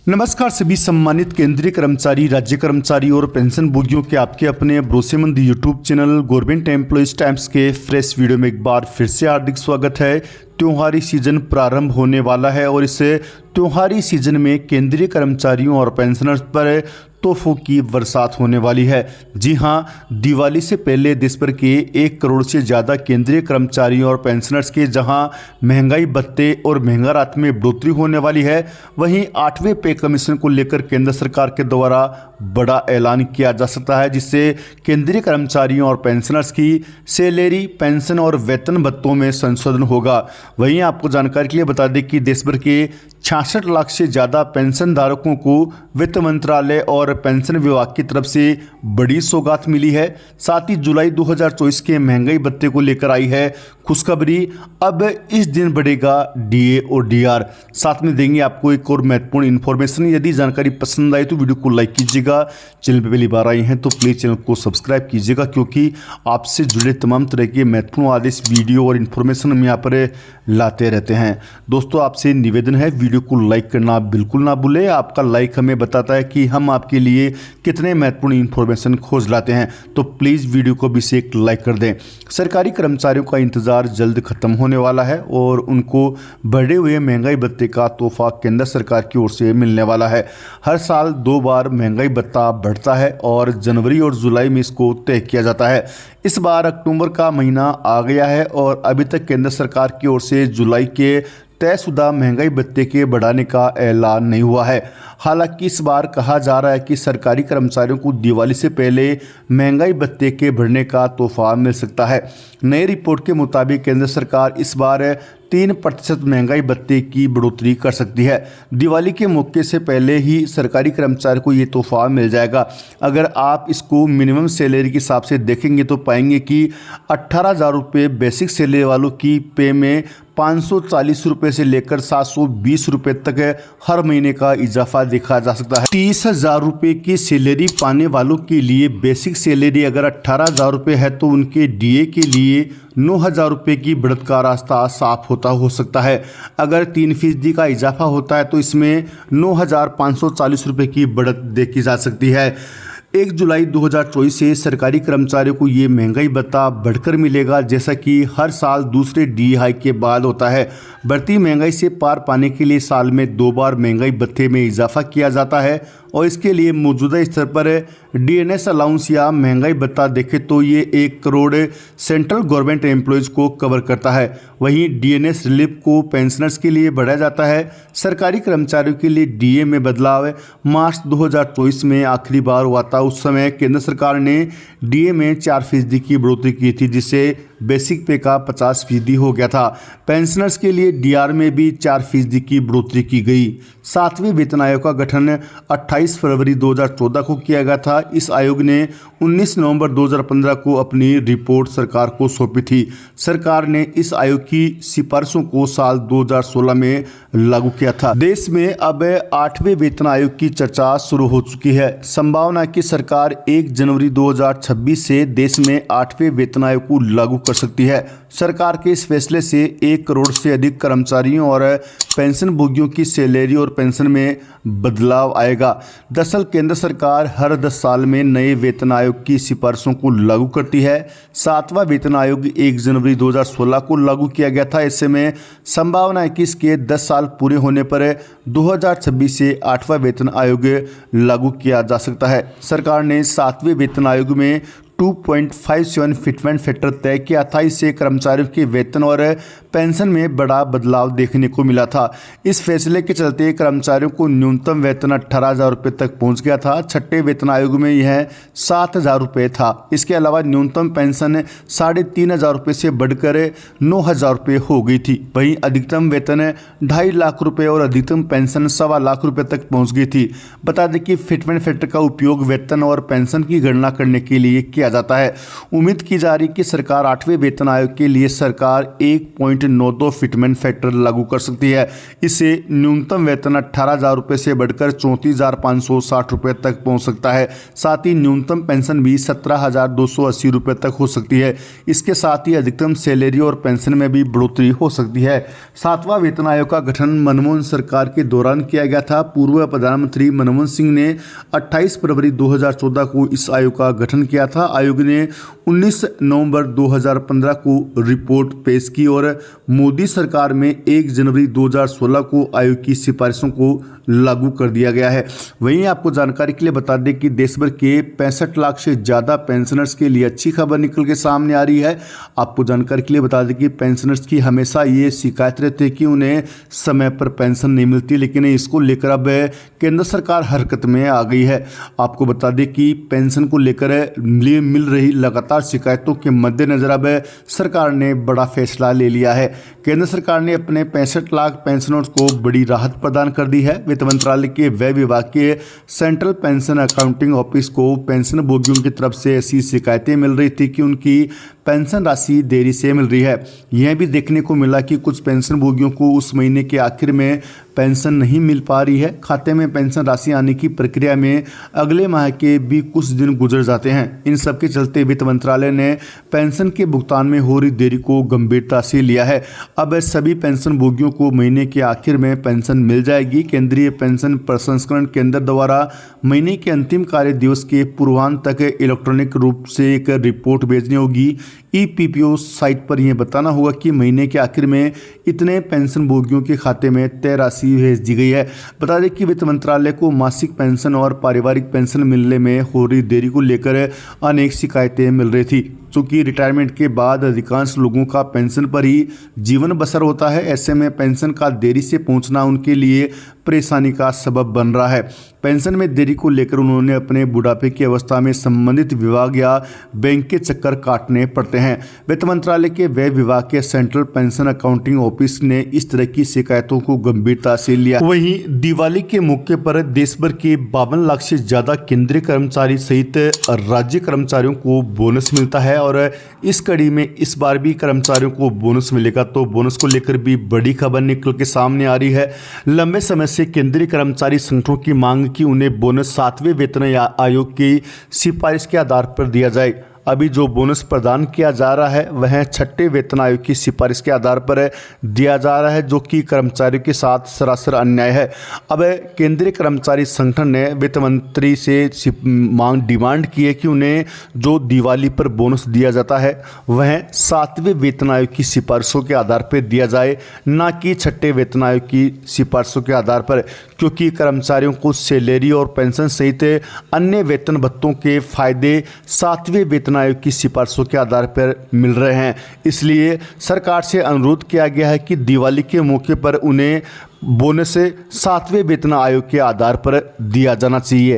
नमस्कार सभी सम्मानित केंद्रीय कर्मचारी, राज्य कर्मचारी और पेंशन भोगियों के आपके अपने भरोसेमंद YouTube channel government employees times के फ्रेश वीडियो में एक बार फिर से हार्दिक स्वागत है। त्योहारी सीजन प्रारंभ होने वाला है और इस त्योहारी सीजन में केंद्रीय कर्मचारियों और पेंशनर्स पर तोहफों की बरसात होने वाली है। जी हां, दिवाली से पहले देश भर के 1 करोड़ से ज़्यादा केंद्रीय कर्मचारियों और पेंशनर्स के जहां महंगाई भत्ते और महंगा रात में बढ़ोतरी होने वाली है, वहीं 8वें पे कमीशन को लेकर केंद्र सरकार के द्वारा बड़ा ऐलान किया जा सकता है, जिससे केंद्रीय कर्मचारियों और पेंशनर्स की सैलरी, पेंशन और वेतन भत्तों में संशोधन होगा। वहीं आपको जानकारी के लिए बता दें कि देश भर के 66 लाख से ज़्यादा पेंशन धारकों को वित्त मंत्रालय और पेंशन विभाग की तरफ से बड़ी सौगात मिली है। साथ ही जुलाई 2024 के महंगाई भत्ते को लेकर आई है खुशखबरी। अब इस दिन बढ़ेगा डीए और डीआर। साथ में देंगे आपको एक और महत्वपूर्ण इन्फॉर्मेशन। यदि जानकारी पसंद आई तो वीडियो को लाइक कीजिएगा। चैनल पर पहली बार आए हैं तो प्लीज़ चैनल को सब्सक्राइब कीजिएगा, क्योंकि आपसे जुड़े तमाम तरह के महत्वपूर्ण आदेश, वीडियो और इन्फॉर्मेशन हम यहाँ पर लाते रहते हैं। दोस्तों, आपसे निवेदन है, वीडियो को लाइक करना बिल्कुल ना भूलें। आपका लाइक हमें बताता है कि हम आपके लिए कितने महत्वपूर्ण इन्फॉर्मेशन खोज लाते हैं, तो प्लीज़ वीडियो को भी से एक लाइक कर दें। सरकारी कर्मचारियों का इंतजार जल्द खत्म होने वाला है और उनको बढ़े हुए महंगाई भत्ते का तोहफा केंद्र सरकार की ओर से मिलने वाला है। हर साल 2 बार महंगाई भत्ता बढ़ता है और जनवरी और जुलाई में इसको तय किया जाता है। इस बार अक्टूबर का महीना आ गया है और अभी तक केंद्र सरकार की ओर से जुलाई के तयशुदा महंगाई भत्ते के बढ़ाने का ऐलान नहीं हुआ है। हालांकि इस बार कहा जा रहा है कि सरकारी कर्मचारियों को दिवाली से पहले महंगाई भत्ते के बढ़ने का तोहफा मिल सकता है। नई रिपोर्ट के मुताबिक केंद्र सरकार इस बार 3% महंगाई भत्ते की बढ़ोतरी कर सकती है। दिवाली के मौके से पहले ही सरकारी कर्मचारी को ये तोहफा मिल जाएगा। अगर आप इसको मिनिमम सैलरी के हिसाब से देखेंगे तो पाएंगे कि 18,000 रुपये बेसिक सैलरी वालों की पे में 540 रुपये से लेकर 720 रुपये तक हर महीने का इजाफा देखा जा सकता है। 30,000 रुपये की सैलरी पाने वालों के लिए बेसिक सैलरी अगर 18,000 रुपये है तो उनके डीए के लिए 9,000 रुपये की बढ़त का रास्ता साफ होता हो सकता है। अगर 3% का इजाफा होता है तो इसमें 9,540 रुपये की बढ़त देखी जा सकती है। 1 जुलाई 2024 से सरकारी कर्मचारियों को ये महंगाई भत्ता बढ़कर मिलेगा, जैसा कि हर साल दूसरे डी हाइक के बाद होता है। बढ़ती महंगाई से पार पाने के लिए साल में 2 बार महंगाई भत्ते में इजाफा किया जाता है और इसके लिए मौजूदा स्तर पर डीएनएस अलाउंस या महंगाई भत्ता देखें तो ये 1 करोड़ सेंट्रल गवर्नमेंट एम्प्लॉयज़ को कवर करता है। वहीं डीएनएस रिलीफ को पेंशनर्स के लिए बढ़ाया जाता है। सरकारी कर्मचारियों के लिए डीए में बदलाव मार्च 2024 में आखिरी बार हुआ था। उस समय केंद्र सरकार ने डीए में 4% की बढ़ोतरी की थी, जिससे बेसिक पे का 50% हो गया था। पेंशनर्स के लिए डीआर में भी 4% की बढ़ोतरी की गई। 7वें वेतन आयोग का गठन 28 फरवरी 2014 को किया गया था। इस आयोग ने 19 नवंबर 2015 को अपनी रिपोर्ट सरकार को सौंपी थी। सरकार ने इस आयोग की सिफारिशों को साल 2016 में लागू किया था। देश में अब 8वें वेतन आयोग की चर्चा शुरू हो चुकी है। संभावना है कि सरकार 1 जनवरी 2026 से देश में 8वें वेतन आयोग को लागू कर सकती है। सरकार के इस फैसले से 1 करोड़ से अधिक कर्मचारियों और पेंशन भोगियों की सैलरी और पेंशन में बदलाव आएगा। दरअसल केंद्र सरकार हर 10 साल में नए वेतन आयोग की सिफारिशों को लागू करती है। 7वां वेतन आयोग 1 जनवरी 2016 को लागू किया गया था। ऐसे में संभावना है कि इसके 10 साल पूरे होने पर 2026 से 8वां वेतन आयोग लागू किया जा सकता है। सरकार ने 7वें वेतन आयोग में 2.57 फिटमेंट फैक्टर तय किया था। इससे कर्मचारियों के वेतन और पेंशन में बड़ा बदलाव देखने को मिला था। इस फैसले के चलते कर्मचारियों को न्यूनतम वेतन 18,000 रुपये तक पहुंच गया था। 6ठे वेतन आयोग में यह 7,000 रुपये था। इसके अलावा न्यूनतम पेंशन 3,500 रुपये से बढ़कर 9,000 रुपये हो गई थी। वहीं अधिकतम वेतन 2.5 लाख रुपये और अधिकतम पेंशन 1.25 लाख रुपये तक पहुँच गई थी। बता दें कि फिटमेंट फैक्टर का उपयोग वेतन और पेंशन की गणना करने के लिए किया जाता है। उम्मीद की जा रही कि सरकार 8वें वेतन आयोग के लिए सरकार 1 0.92 फिटमेंट फैक्टर लागू कर सकती है। इससे न्यूनतम वेतन 18,000 रुपये से बढ़कर 34,560 रुपये तक पहुंच सकता है। साथ ही न्यूनतम पेंशन भी 17,280 रुपये तक हो सकती है। इसके साथ ही अधिकतम सैलरी और पेंशन में भी बढ़ोतरी हो सकती है। 7वां वेतन आयोग का गठन मनमोहन सरकार के दौरान किया गया था। पूर्व प्रधानमंत्री मनमोहन सिंह ने 28 फरवरी 2014 को इस आयोग का गठन किया था। आयोग ने 19 नवंबर 2015 को रिपोर्ट पेश की और मोदी सरकार में 1 जनवरी 2016 को आयोग की सिफारिशों को लागू कर दिया गया है। वहीं आपको जानकारी के लिए बता दें कि देश भर के 65 लाख से ज़्यादा पेंशनर्स के लिए अच्छी खबर निकल के सामने आ रही है। आपको जानकारी के लिए बता दें कि पेंशनर्स की हमेशा ये शिकायत रहती है कि उन्हें समय पर पेंशन नहीं मिलती, लेकिन इसको लेकर अब केंद्र सरकार हरकत में आ गई है। आपको बता दें कि पेंशन को लेकर मिल रही लगातार शिकायतों के मद्देनजर अब सरकार ने बड़ा फैसला ले लिया है। केंद्र सरकार ने अपने 65 लाख पेंशनर्स को बड़ी राहत प्रदान कर दी है। वित्त मंत्रालय के व्यय विभाग के सेंट्रल पेंशन अकाउंटिंग ऑफिस को पेंशन भोगियों की तरफ से ऐसी शिकायतें मिल रही थी कि उनकी पेंशन राशि देरी से मिल रही है। यह भी देखने को मिला कि कुछ पेंशन भोगियों को उस महीने के आखिर में पेंशन नहीं मिल पा रही है। खाते में पेंशन राशि आने की प्रक्रिया में अगले माह के भी कुछ दिन गुजर जाते हैं। इन सब के चलते वित्त मंत्रालय ने पेंशन के भुगतान में हो रही देरी को गंभीरता से लिया है। अब सभी पेंशन भोगियों को महीने के आखिर में पेंशन मिल जाएगी। केंद्रीय पेंशन प्रसंस्करण केंद्र द्वारा महीने के अंतिम कार्य दिवस के पूर्वांत तक इलेक्ट्रॉनिक रूप से एक रिपोर्ट भेजनी होगी। ईपीपीओ साइट पर यह बताना होगा कि महीने के आखिर में इतने पेंशन भोगियों के खाते में तय राशि भेज दी गई है। बता दें कि वित्त मंत्रालय को मासिक पेंशन और पारिवारिक पेंशन मिलने में हो रही देरी को लेकर अनेक शिकायतें मिल रही थी। चूँकि रिटायरमेंट के बाद अधिकांश लोगों का पेंशन पर ही जीवन बसर होता है, ऐसे में पेंशन का देरी से पहुंचना उनके लिए परेशानी का सबब बन रहा है। पेंशन में देरी को लेकर उन्होंने अपने बुढ़ापे की अवस्था में संबंधित विभाग या बैंक के चक्कर काटने पड़ते हैं। वित्त मंत्रालय के व्यय विभाग के सेंट्रल पेंशन अकाउंटिंग ऑफिस ने इस तरह की शिकायतों को गंभीरता से लिया। वहीं दिवाली के मौके पर देश भर के 52 लाख से ज्यादा केंद्रीय कर्मचारी सहित राज्य कर्मचारियों को बोनस मिलता है और इस कड़ी में इस बार भी कर्मचारियों को बोनस मिलेगा। तो बोनस को लेकर भी बड़ी खबर निकल के सामने आ रही है। लंबे समय से केंद्रीय कर्मचारी संगठनों की मांग कि उन्हें बोनस 7वें वेतन आयोग की सिफारिश के आधार पर दिया जाए। अभी जो बोनस प्रदान किया जा रहा है वह 6ठे वेतन आयोग की सिफारिश के आधार पर दिया जा रहा है, जो कि कर्मचारियों के साथ सरासर अन्याय है। अब केंद्रीय कर्मचारी संगठन ने वित्त मंत्री से डिमांड की है कि उन्हें जो दिवाली पर बोनस दिया जाता है वह 7वें वेतन आयोग की सिफारिशों के आधार पर दिया जाए, ना कि 6ठे वेतन आयोग की सिफारिशों के आधार पर, क्योंकि कर्मचारियों को सैलरी और पेंशन सहित अन्य वेतन भत्तों के फायदे 7वें वेतन आयोग की सिफारिशों के आधार पर मिल रहे हैं। इसलिए सरकार से अनुरोध किया गया है कि दिवाली के मौके पर उन्हें बोनस 7वें वेतन आयोग के आधार पर दिया जाना चाहिए।